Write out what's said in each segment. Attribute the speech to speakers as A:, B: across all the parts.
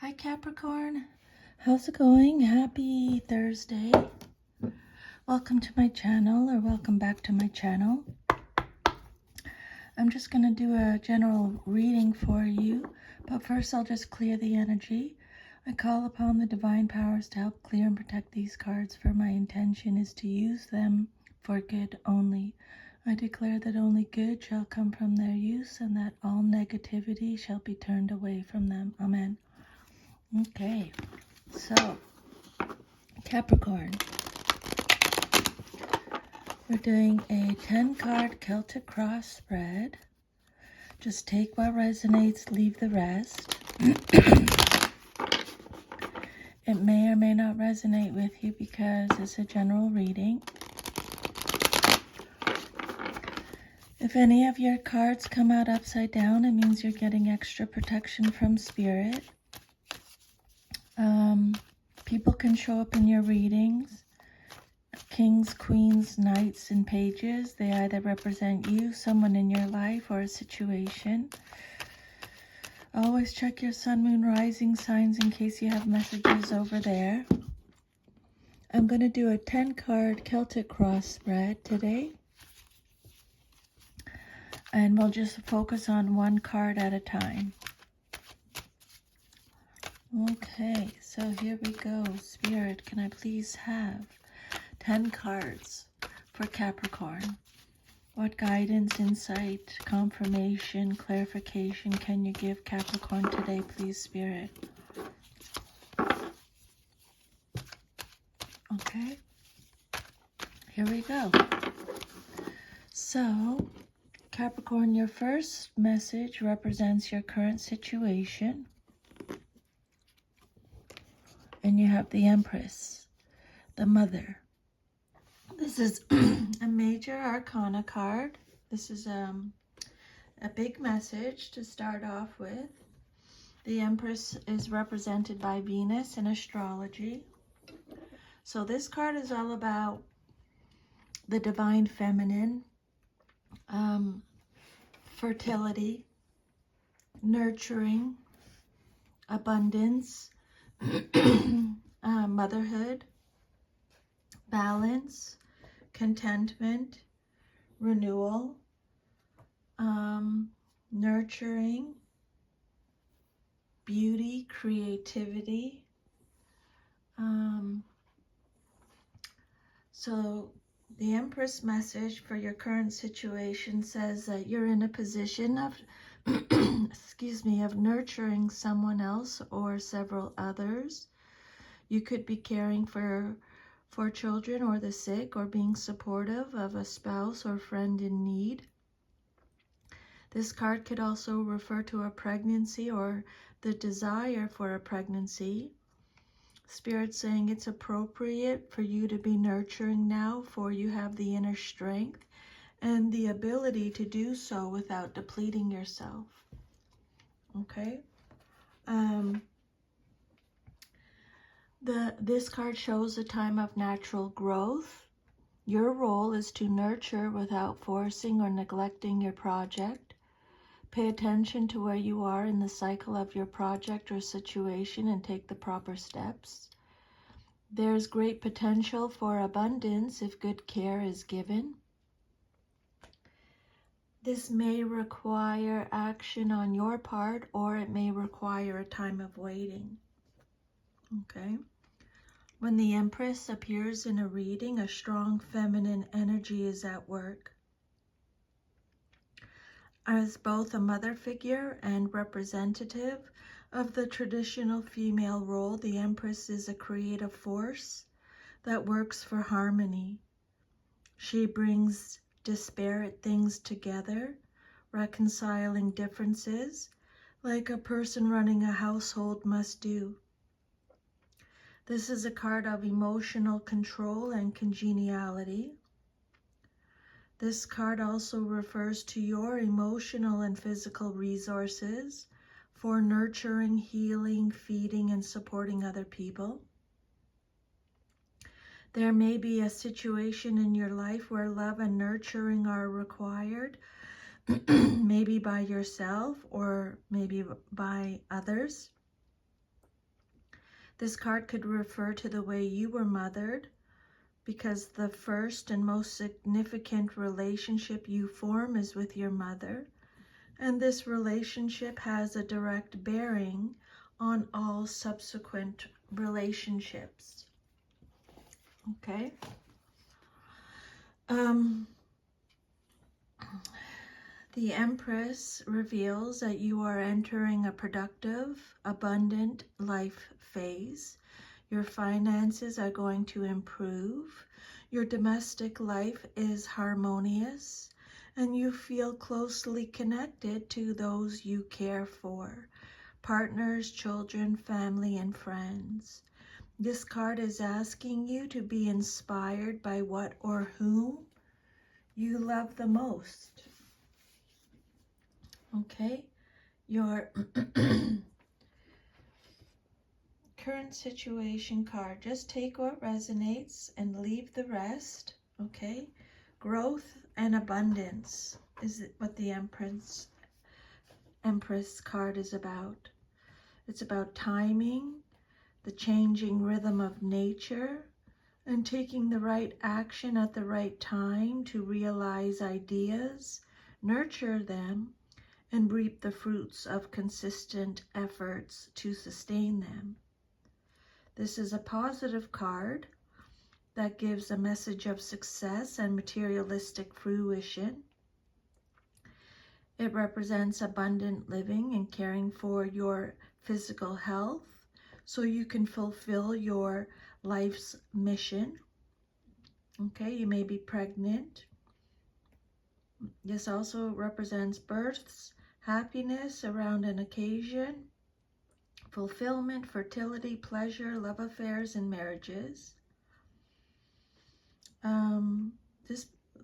A: Hi Capricorn, how's it going? Happy Thursday. Welcome to my channel, or welcome back to my channel. I'm just going to do a general reading for you, but first I'll just clear the energy. I call upon the divine powers to help clear and protect these cards, for my intention is to use them for good only. I declare that only good shall come from their use, and that all negativity shall be turned away from them. Amen. Okay, so Capricorn, we're doing a 10-card Celtic cross spread. Just take what resonates, leave the rest. It may or may not resonate with you because it's a general reading. If any of your cards come out upside down, it means you're getting extra protection from spirit. People can show up in your readings. Kings, queens, knights, and pages. They either represent you, someone in your life, or a situation. Always check your sun, moon, rising signs in case you have messages over there. I'm going to do a 10-card Celtic cross spread today. And we'll just focus on one card at a time. Okay, so here we go. Spirit, can I please have 10 cards for Capricorn? What guidance, insight, confirmation, clarification can you give Capricorn today, please, Spirit? Okay, here we go. So, Capricorn, your first message represents your current situation. And you have the Empress, the Mother. This is a major arcana card. This is a big message to start off with. The Empress is represented by Venus in astrology. So this card is all about the divine feminine, fertility, nurturing, abundance, motherhood, balance, contentment, renewal, nurturing, beauty, creativity. So the Empress message for your current situation says that you're in a position of of nurturing someone else or several others. You could be caring for children or the sick, or being supportive of a spouse or friend in need. This card could also refer to a pregnancy or the desire for a pregnancy. Spirit's saying it's appropriate for you to be nurturing now, for you have the inner strength and the ability to do so without depleting yourself. Okay? This card shows a time of natural growth. Your role is to nurture without forcing or neglecting your project. Pay attention to where you are in the cycle of your project or situation and take the proper steps. There's great potential for abundance if good care is given. This may require action on your part, or it may require a time of waiting. Okay? When the Empress appears in a reading, a strong feminine energy is at work. As both a mother figure and representative of the traditional female role, the Empress is a creative force that works for harmony. She brings disparate things together, reconciling differences, like a person running a household must do. This is a card of emotional control and congeniality. This card also refers to your emotional and physical resources for nurturing, healing, feeding, and supporting other people. There may be a situation in your life where love and nurturing are required, maybe by yourself or maybe by others. This card could refer to the way you were mothered, because the first and most significant relationship you form is with your mother. And this relationship has a direct bearing on all subsequent relationships. Okay? The Empress reveals that you are entering a productive, abundant life phase. Your finances are going to improve. Your domestic life is harmonious, and you feel closely connected to those you care for, partners, children, family, and friends. This card is asking you to be inspired by what or whom you love the most. Okay, your current situation card. Just take what resonates and leave the rest. Okay, growth and abundance is what the Empress card is about. It's about timing, the changing rhythm of nature, and taking the right action at the right time to realize ideas, nurture them, and reap the fruits of consistent efforts to sustain them. This is a positive card that gives a message of success and materialistic fruition. It represents abundant living and caring for your physical health so you can fulfill your life's mission. Okay, you may be pregnant. This also represents births, happiness around an occasion, fulfillment, fertility, pleasure, love affairs, and marriages.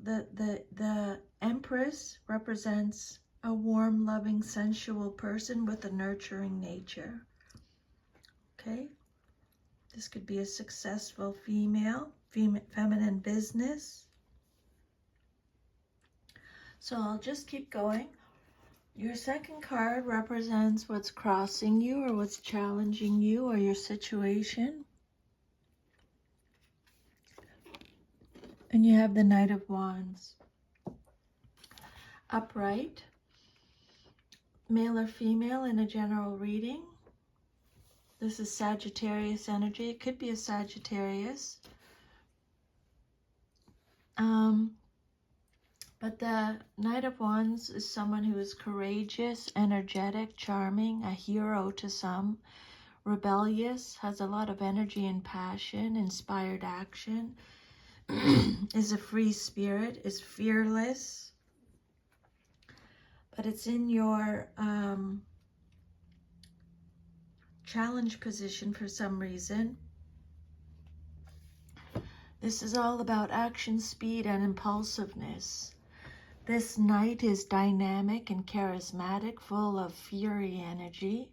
A: The Empress represents a warm, loving, sensual person with a nurturing nature. Okay, this could be a successful feminine business. So I'll just keep going. Your second card represents what's crossing you or what's challenging you or your situation. And you have the Knight of Wands. Upright, male or female in a general reading. This is Sagittarius energy. It could be a Sagittarius. But the Knight of Wands is someone who is courageous, energetic, charming, a hero to some, rebellious, has a lot of energy and passion, inspired action, is a free spirit, is fearless. But it's in your challenge position for some reason. This is all about action, speed, and impulsiveness. This knight is dynamic and charismatic, full of fury energy.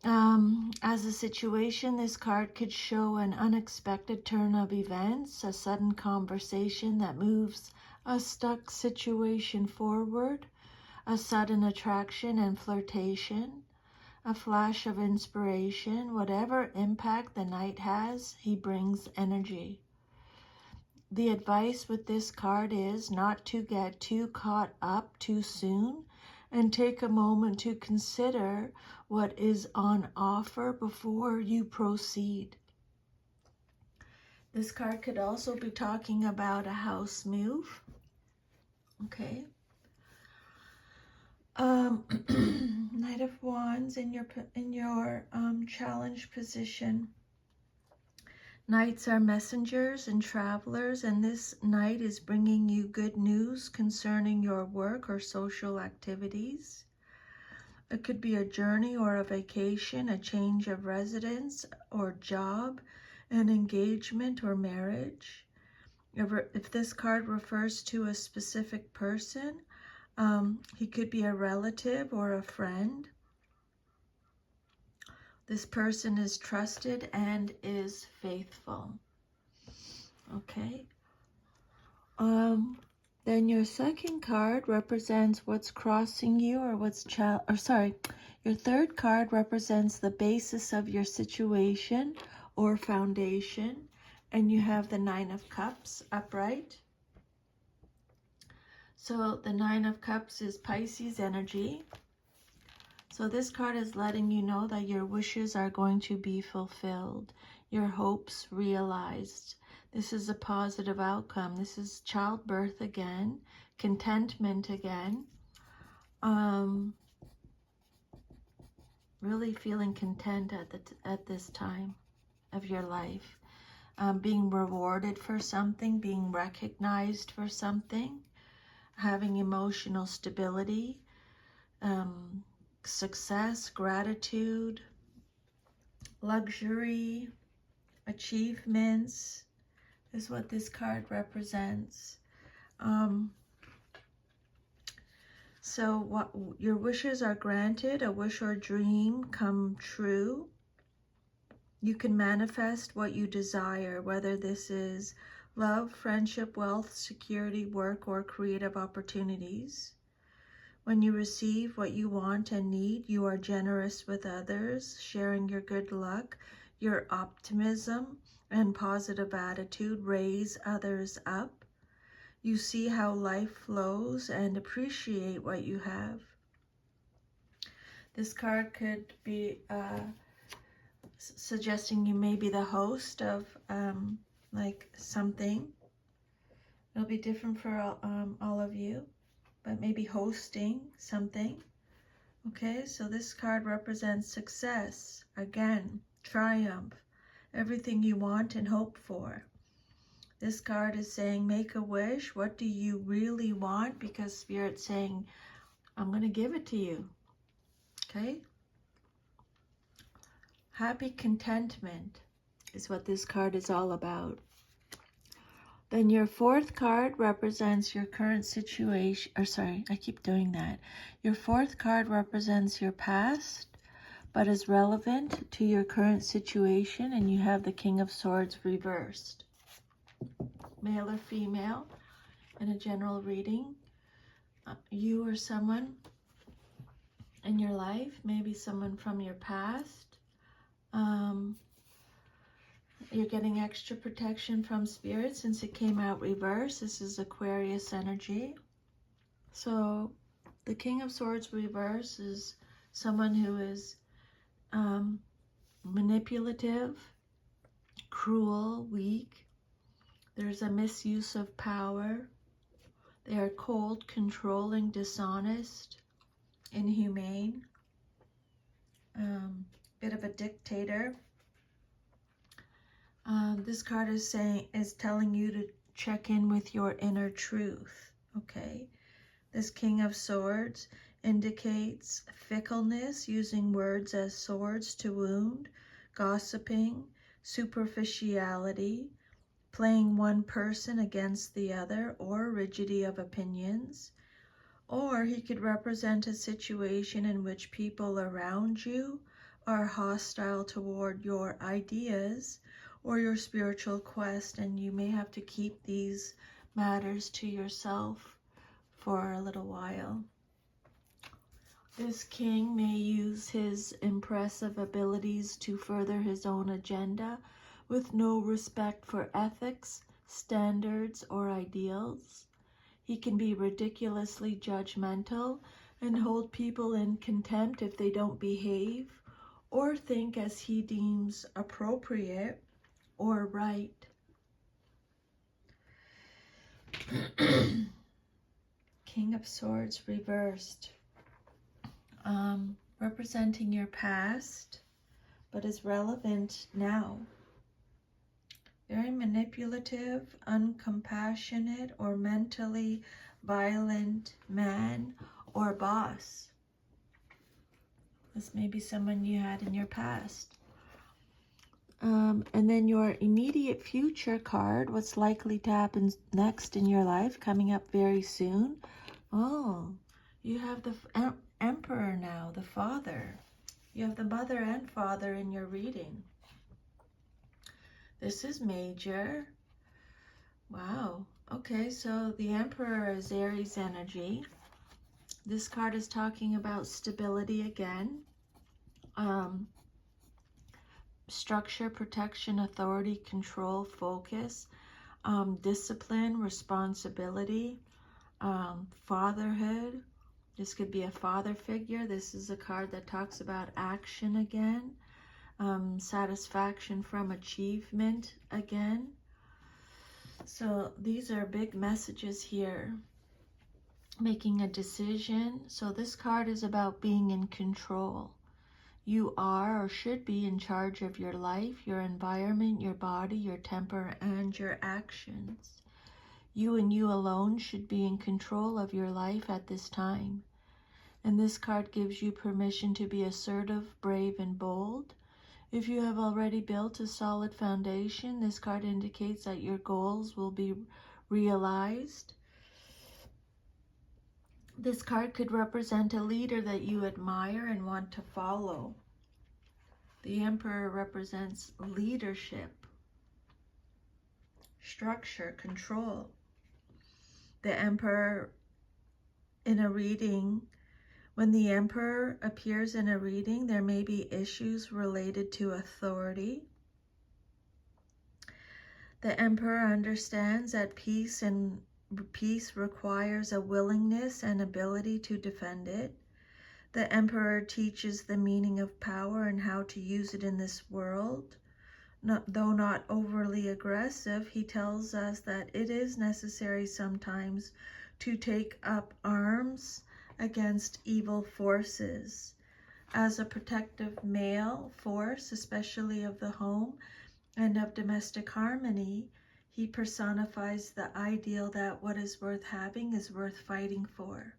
A: As a situation, this card could show an unexpected turn of events, a sudden conversation that moves a stuck situation forward, a sudden attraction and flirtation, a flash of inspiration. Whatever impact the knight has, he brings energy. The advice with this card is not to get too caught up too soon and take a moment to consider what is on offer before you proceed. This card could also be talking about a house move. Okay. Knight of Wands in your challenge position. Knights are messengers and travelers, and this knight is bringing you good news concerning your work or social activities. It could be a journey or a vacation, a change of residence or job, an engagement or marriage. If this card refers to a specific person, he could be a relative or a friend. This person is trusted and is faithful. Okay. Then your second card represents what's crossing you or your third card represents the basis of your situation or foundation. And you have the Nine of Cups upright. So the Nine of Cups is Pisces energy. So this card is letting you know that your wishes are going to be fulfilled, your hopes realized. This is a positive outcome. This is childbirth again, contentment again. Really feeling content at this time of your life. Being rewarded for something, being recognized for something, having emotional stability, success, gratitude, luxury, achievements is what this card represents. So what your wishes are granted, a wish or dream come true. You can manifest what you desire, whether this is love, friendship, wealth, security, work, or creative opportunities. When you receive what you want and need, you are generous with others, sharing your good luck. Your optimism and positive attitude raise others up. You see how life flows and appreciate what you have. This card could be suggesting you may be the host of like something. It'll be different for all of you, but maybe hosting something. Okay, so this card represents success, again, triumph, everything you want and hope for. This card is saying, make a wish. What do you really want? Because Spirit's saying, I'm going to give it to you. Okay? Happy contentment is what this card is all about. Then your fourth card represents your current situation, Your fourth card represents your past, but is relevant to your current situation, and you have the King of Swords reversed. Male or female, in a general reading, you or someone in your life, maybe someone from your past. You're getting extra protection from Spirit since it came out reverse. This is Aquarius energy. So the King of Swords reverse is someone who is manipulative, cruel, weak. There's a misuse of power. They are cold, controlling, dishonest, inhumane, bit of a dictator. This card is telling you to check in with your inner truth. Okay, this King of Swords indicates fickleness, using words as swords to wound, gossiping, superficiality, playing one person against the other, or rigidity of opinions. Or he could represent a situation in which people around you are hostile toward your ideas or your spiritual quest, and you may have to keep these matters to yourself for a little while. This king may use his impressive abilities to further his own agenda with no respect for ethics, standards, or ideals. He can be ridiculously judgmental and hold people in contempt if they don't behave or think as he deems appropriate or right. King of Swords reversed, representing your past, but is relevant now. Very manipulative, uncompassionate, or mentally violent man or boss. This may be someone you had in your past. And then your immediate future card, what's likely to happen next in your life, coming up very soon. Oh, you have the Emperor now, the Father. You have the Mother and Father in your reading. This is major. Wow. Okay, so the Emperor is Aries energy. This card is talking about stability again. Structure, protection, authority, control, focus, discipline, responsibility, fatherhood. This could be a father figure. This is a card that talks about action again, satisfaction from achievement again. So these are big messages here. Making a decision. So this card is about being in control. You are or should be in charge of your life, your environment, your body, your temper, and your actions. You and you alone should be in control of your life at this time. And this card gives you permission to be assertive, brave, and bold. If you have already built a solid foundation, this card indicates that your goals will be realized. This card could represent a leader that you admire and want to follow. The Emperor represents leadership, structure, control. The Emperor in a reading, when the Emperor appears in a reading, there may be issues related to authority. The Emperor understands that peace requires a willingness and ability to defend it. The Emperor teaches the meaning of power and how to use it in this world. Though not overly aggressive, he tells us that it is necessary sometimes to take up arms against evil forces. As a protective male force, especially of the home and of domestic harmony, he personifies the ideal that what is worth having is worth fighting for.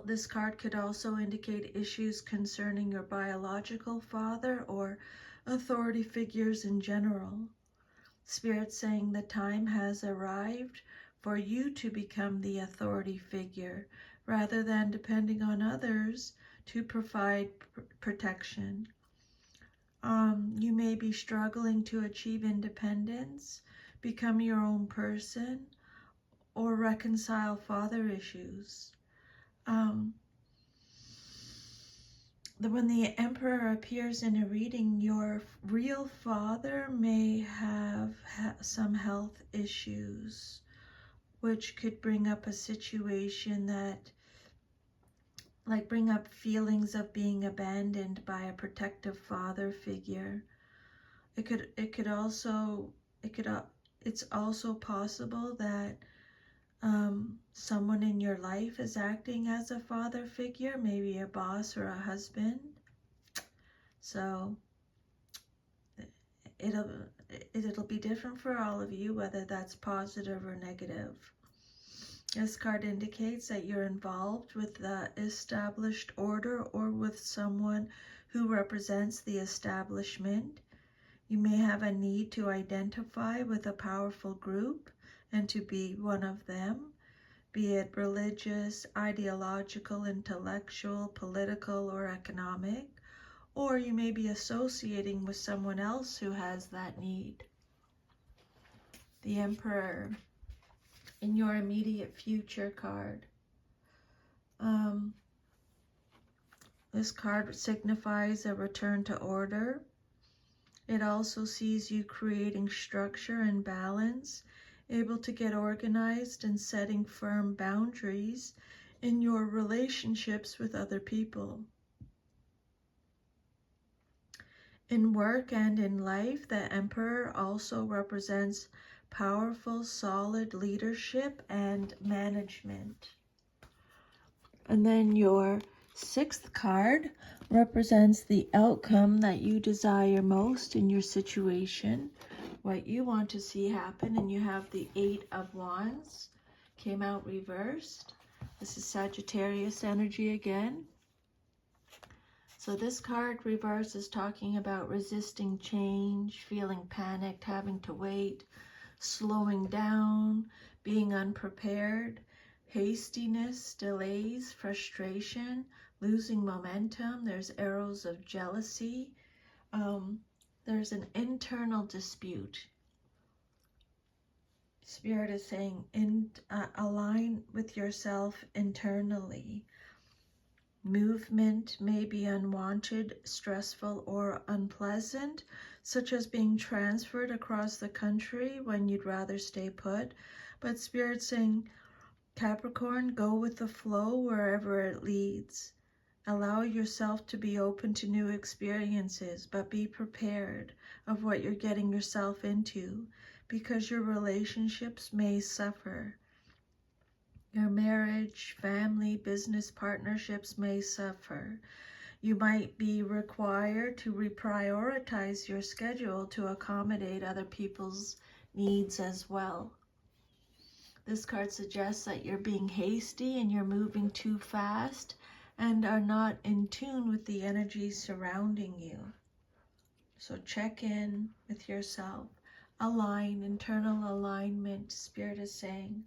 A: This card could also indicate issues concerning your biological father or authority figures in general. Spirit saying the time has arrived for you to become the authority figure rather than depending on others to provide protection. You may be struggling to achieve independence, become your own person, or reconcile father issues. When the Emperor appears in a reading, your real father may have some health issues, which could bring up a situation that, bring up feelings of being abandoned by a protective father figure. It's also possible that someone in your life is acting as a father figure, maybe a boss or a husband. So it'll be different for all of you, whether that's positive or negative. This card indicates that you're involved with the established order or with someone who represents the establishment. You may have a need to identify with a powerful group and to be one of them, be it religious, ideological, intellectual, political, or economic, or you may be associating with someone else who has that need. The Emperor in your immediate future card. This card signifies a return to order. It also sees you creating structure and balance, able to get organized and setting firm boundaries in your relationships with other people. In work and in life, the Emperor also represents powerful, solid leadership and management. And then your sixth card represents the outcome that you desire most in your situation, what you want to see happen, and you have the Eight of Wands, came out reversed. This is Sagittarius energy again. So this card reverse is talking about resisting change, feeling panicked, having to wait, slowing down, being unprepared, hastiness, delays, frustration, losing momentum. There's arrows of jealousy. There's an internal dispute. Spirit is saying, align with yourself internally. Movement may be unwanted, stressful, or unpleasant, such as being transferred across the country when you'd rather stay put. But Spirit's saying, Capricorn, go with the flow wherever it leads. Allow yourself to be open to new experiences, but be prepared of what you're getting yourself into, because your relationships may suffer. Your marriage, family, business partnerships may suffer. You might be required to reprioritize your schedule to accommodate other people's needs as well. This card suggests that you're being hasty and you're moving too fast and are not in tune with the energies surrounding you. So check in with yourself. Align, internal alignment, Spirit is saying.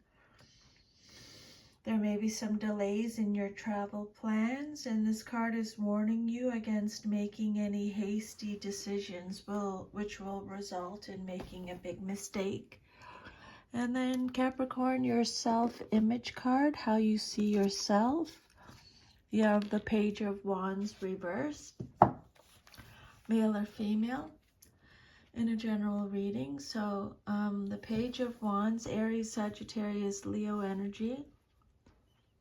A: There may be some delays in your travel plans, and this card is warning you against making any hasty decisions, which will result in making a big mistake. And then Capricorn, your self-image card, how you see yourself. You have the Page of Wands reversed, male or female, in a general reading. So the Page of Wands, Aries, Sagittarius, Leo energy.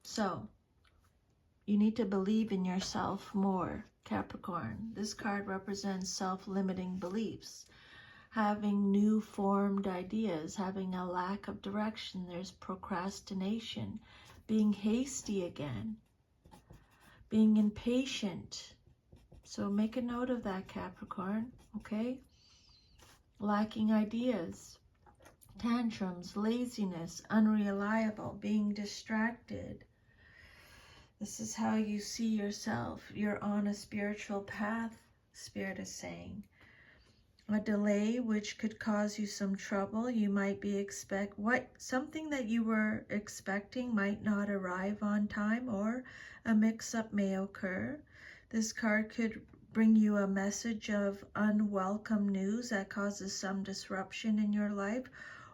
A: So you need to believe in yourself more, Capricorn. This card represents self-limiting beliefs, having new formed ideas, having a lack of direction. There's procrastination, being hasty again, being impatient. So make a note of that, Capricorn, okay? Lacking ideas, tantrums, laziness, unreliable, being distracted. This is how you see yourself. You're on a spiritual path, Spirit is saying. A delay which could cause you some trouble. You might be something that you were expecting might not arrive on time, or a mix-up may occur. This card could bring you a message of unwelcome news that causes some disruption in your life,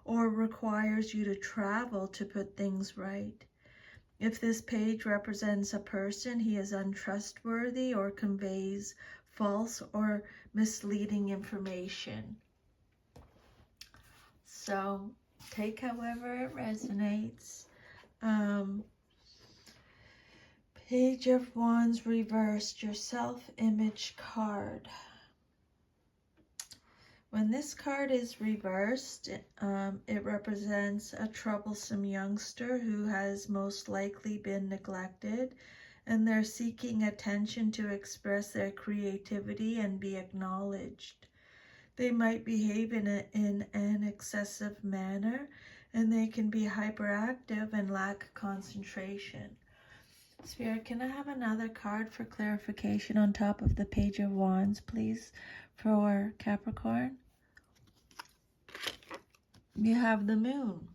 A: or requires you to travel to put things right. If this page represents a person, he is untrustworthy or conveys false or misleading information. So take however it resonates. Page of Wands reversed, your self-image card. When this card is reversed, it represents a troublesome youngster who has most likely been neglected, and they're seeking attention to express their creativity and be acknowledged. They might behave in an excessive manner, and they can be hyperactive and lack concentration. Spirit, can I have another card for clarification on top of the Page of Wands, please, for Capricorn? You have the Moon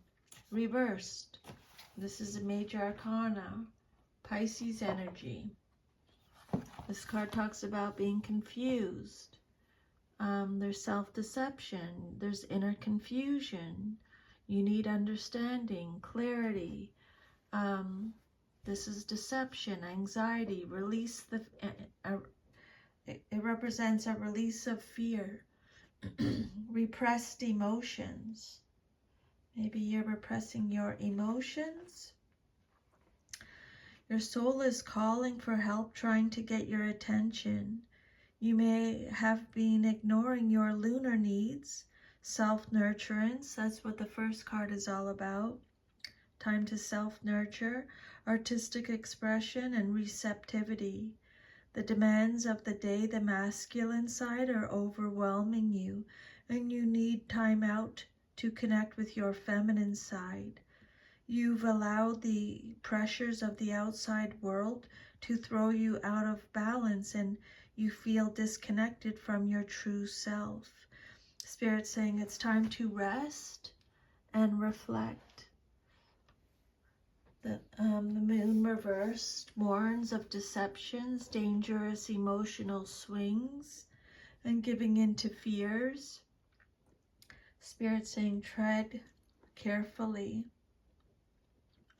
A: reversed. This is a major arcana, Pisces energy. This card talks about being confused. There's self-deception. There's inner confusion. You need understanding, clarity. This is deception, anxiety, release. It represents a release of fear, repressed emotions. Maybe you're repressing your emotions. Your soul is calling for help, trying to get your attention. You may have been ignoring your lunar needs, self-nurturance. That's what the first card is all about. Time to self-nurture, artistic expression, and receptivity. The demands of the day, the masculine side, are overwhelming you, and you need time out to connect with your feminine side. You've allowed the pressures of the outside world to throw you out of balance, and you feel disconnected from your true self. Spirit saying it's time to rest and reflect. The Moon reversed warns of deceptions, dangerous emotional swings, and giving in to fears. Spirit saying tread carefully.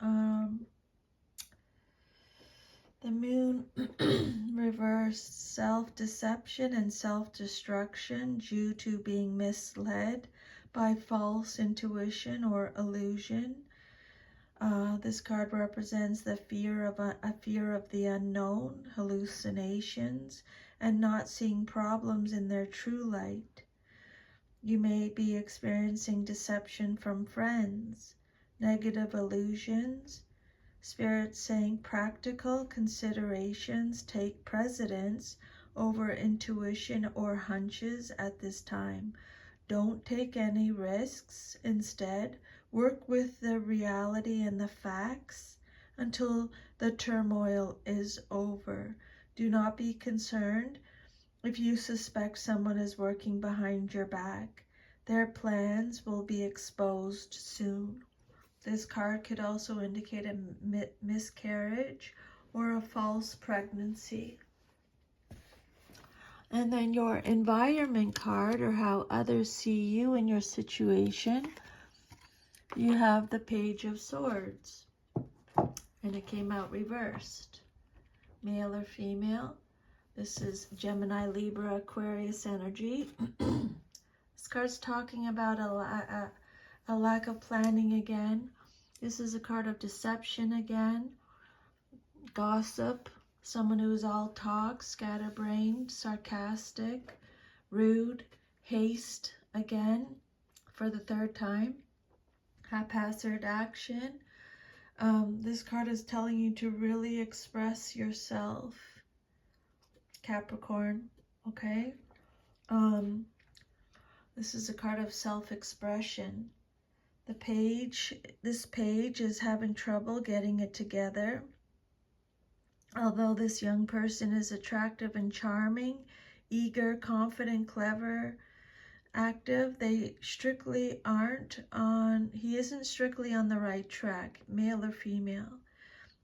A: The moon reversed, self-deception and self-destruction due to being misled by false intuition or illusion. This card represents the fear of a fear of the unknown, hallucinations, and not seeing problems in their true light. You may be experiencing deception from friends, negative illusions, Spirit saying practical considerations take precedence over intuition or hunches at this time. Don't take any risks. Instead, work with the reality and the facts until the turmoil is over. Do not be concerned if you suspect someone is working behind your back. Their plans will be exposed soon. This card could also indicate a miscarriage or a false pregnancy. And then your environment card, or how others see you in your situation, you have the Page of Swords. And it came out reversed. Male or female. This is Gemini, Libra, Aquarius energy. This card's talking about a lack of planning again. This is a card of deception again, gossip, someone who is all talk, scatterbrained, sarcastic, rude, haste again for the third time, haphazard action. This card is telling you to really express yourself, Capricorn, okay? This is a card of self-expression. This page is having trouble getting it together. Although this young person is attractive and charming, eager, confident, clever, active, he isn't strictly on the right track, male or female.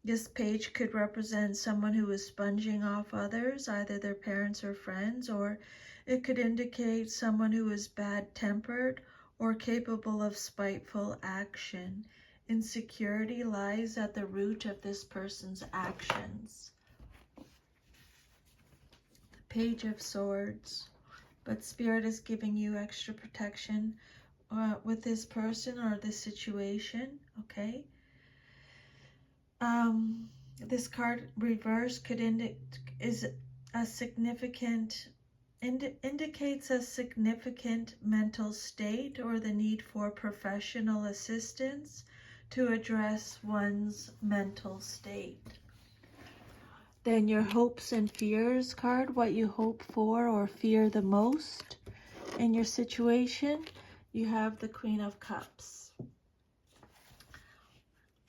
A: This page could represent someone who is sponging off others, either their parents or friends, or it could indicate someone who is bad-tempered or capable of spiteful action. Insecurity lies at the root of this person's actions. The Page of Swords. But Spirit is giving you extra protection with this person or this situation, okay? This card reverse could indicates a significant mental state or the need for professional assistance to address one's mental state. Then your hopes and fears card, what you hope for or fear the most in your situation. You have the Queen of Cups.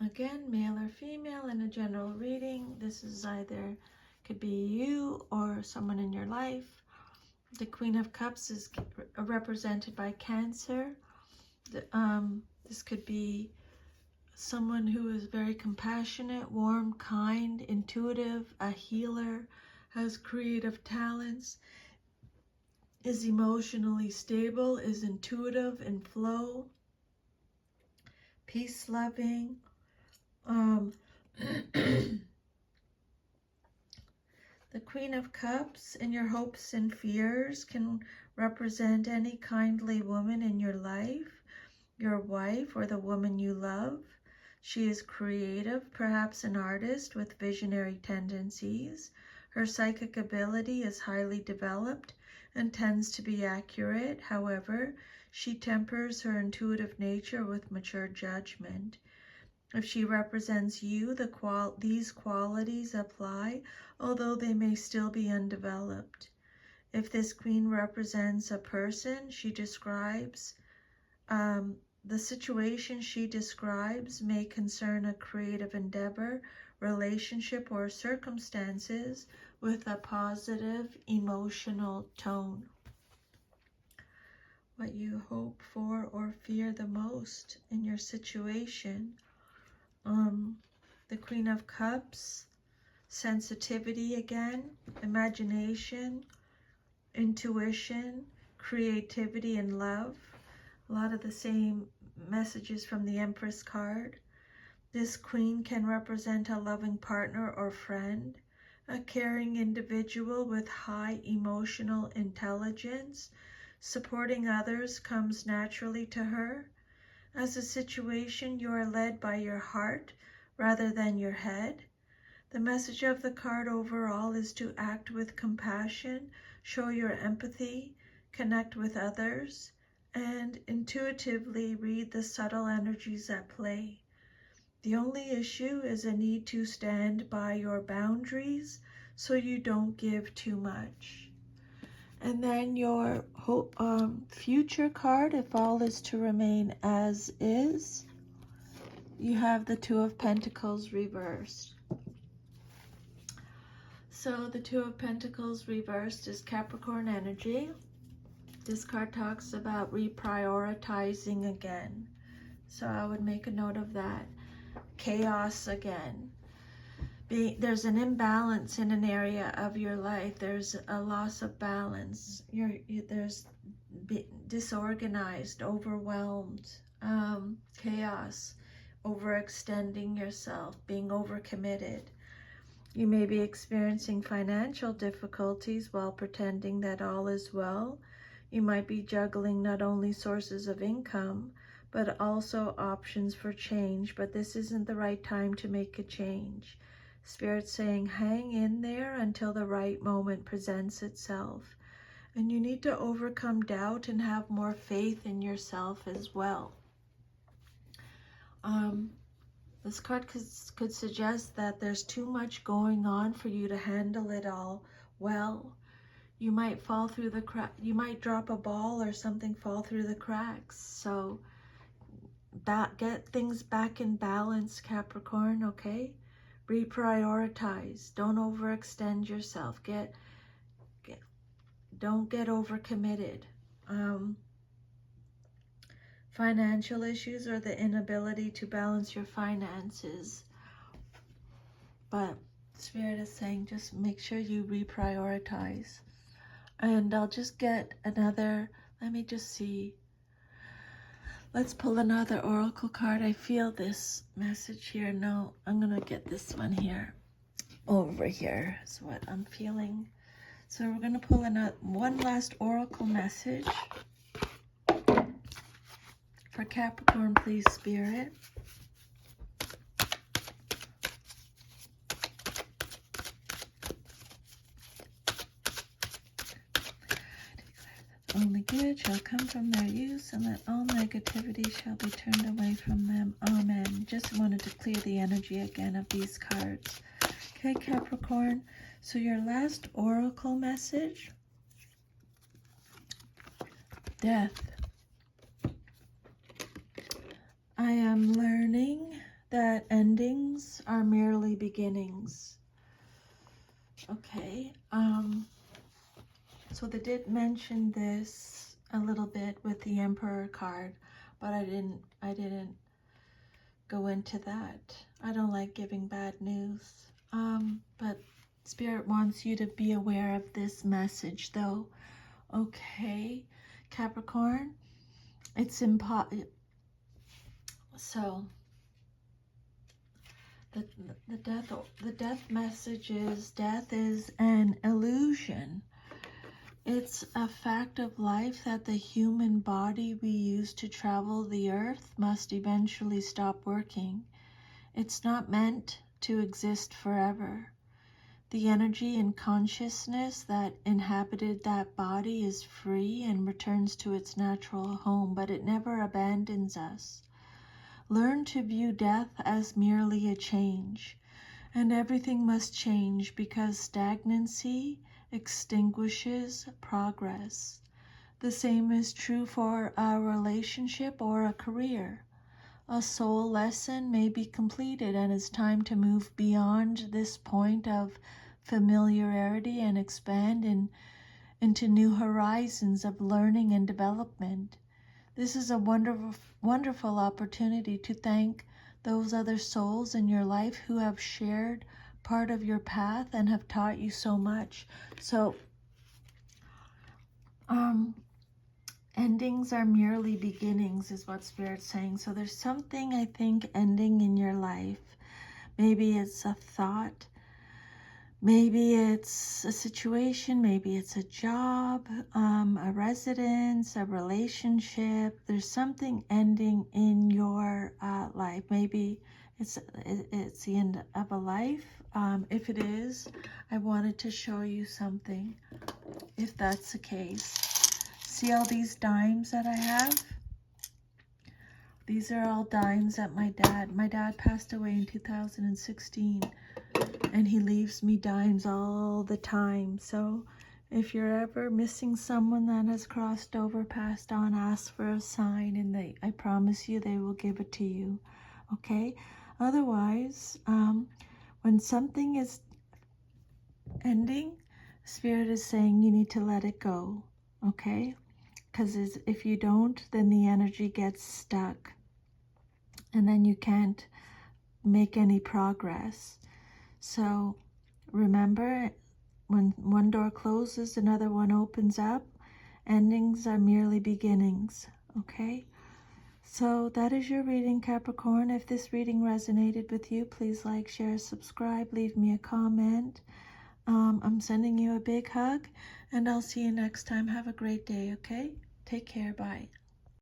A: Again, male or female in a general reading. This is either, could be you or someone in your life. The Queen of Cups is represented by Cancer. This could be someone who is very compassionate, warm, kind, intuitive, a healer, has creative talents, is emotionally stable, is intuitive and flow, peace-loving. The Queen of Cups in your hopes and fears can represent any kindly woman in your life, your wife or the woman you love. She is creative, perhaps an artist with visionary tendencies. Her psychic ability is highly developed and tends to be accurate. However, she tempers her intuitive nature with mature judgment. If she represents you, these qualities apply, although they may still be undeveloped. If this queen represents a person, she describes, the situation she describes may concern a creative endeavor, relationship, or circumstances with a positive emotional tone. What you hope for or fear the most in your situation. The Queen of Cups, sensitivity again, imagination, intuition, creativity, and love. A lot of the same messages from the Empress card. This queen can represent a loving partner or friend, a caring individual with high emotional intelligence. Supporting others comes naturally to her. As a situation, you are led by your heart rather than your head. The message of the card overall is to act with compassion, show your empathy, connect with others, and intuitively read the subtle energies at play. The only issue is a need to stand by your boundaries so you don't give too much. And then your future card, if all is to remain as is, you have the Two of Pentacles reversed. So the Two of Pentacles reversed is Capricorn energy. This card talks about reprioritizing again. So I would make a note of that. Chaos again. There's an imbalance in an area of your life. There's a loss of balance. There's disorganized, overwhelmed, chaos, overextending yourself, being overcommitted. You may be experiencing financial difficulties while pretending that all is well. You might be juggling not only sources of income, but also options for change. But this isn't the right time to make a change. Spirit's saying, hang in there until the right moment presents itself. And you need to overcome doubt and have more faith in yourself as well. This card could suggest that there's too much going on for you to handle it all well. You might fall through the crack. You might drop a ball or something fall through the cracks. So get things back in balance, Capricorn, okay? Reprioritize. Don't overextend yourself. Don't get overcommitted. Financial issues or the inability to balance your finances. But Spirit is saying just make sure you reprioritize. And I'll just get another, let me just see. Let's pull another oracle card. I feel this message here. No, I'm going to get this one here. Over here is what I'm feeling. So we're going to pull one last oracle message. For Capricorn, please, Spirit. Only good shall come from their use, and that all negativity shall be turned away from them. Amen. Just wanted to clear the energy again of these cards. Okay, Capricorn. So your last oracle message. Death. I am learning that endings are merely beginnings. Okay. So they did mention this a little bit with the Emperor card, but I didn't go into that. I don't like giving bad news. But Spirit wants you to be aware of this message though. Okay, Capricorn, it's impossible. So the death message is death is an illusion. It's a fact of life that the human body we use to travel the earth must eventually stop working. It's not meant to exist forever. The energy and consciousness that inhabited that body is free and returns to its natural home, but it never abandons us. Learn to view death as merely a change, and everything must change because stagnancy extinguishes progress. The same is true for a relationship or a career. A soul lesson may be completed and it's time to move beyond this point of familiarity and expand into new horizons of learning and development. This is a wonderful opportunity to thank those other souls in your life who have shared part of your path and have taught you so much. So Endings are merely beginnings is what Spirit's saying. So there's something, I think, ending in your life. Maybe it's a thought. Maybe it's a situation. Maybe it's a job, a residence, a relationship. There's something ending in your life. Maybe it's the end of a life. If it is, I wanted to show you something, if that's the case. See all these dimes that I have? These are all dimes that my dad passed away in 2016, and he leaves me dimes all the time. So if you're ever missing someone that has crossed over, passed on, ask for a sign, and I promise you they will give it to you. Okay? Otherwise, when something is ending, Spirit is saying you need to let it go. Okay? Because if you don't, then the energy gets stuck, and then you can't make any progress. So remember, when one door closes, another one opens up. Endings are merely beginnings. Okay? So that is your reading, Capricorn. If this reading resonated with you, please like, share, subscribe, leave me a comment. I'm sending you a big hug, and I'll see you next time. Have a great day, okay? Take care. Bye.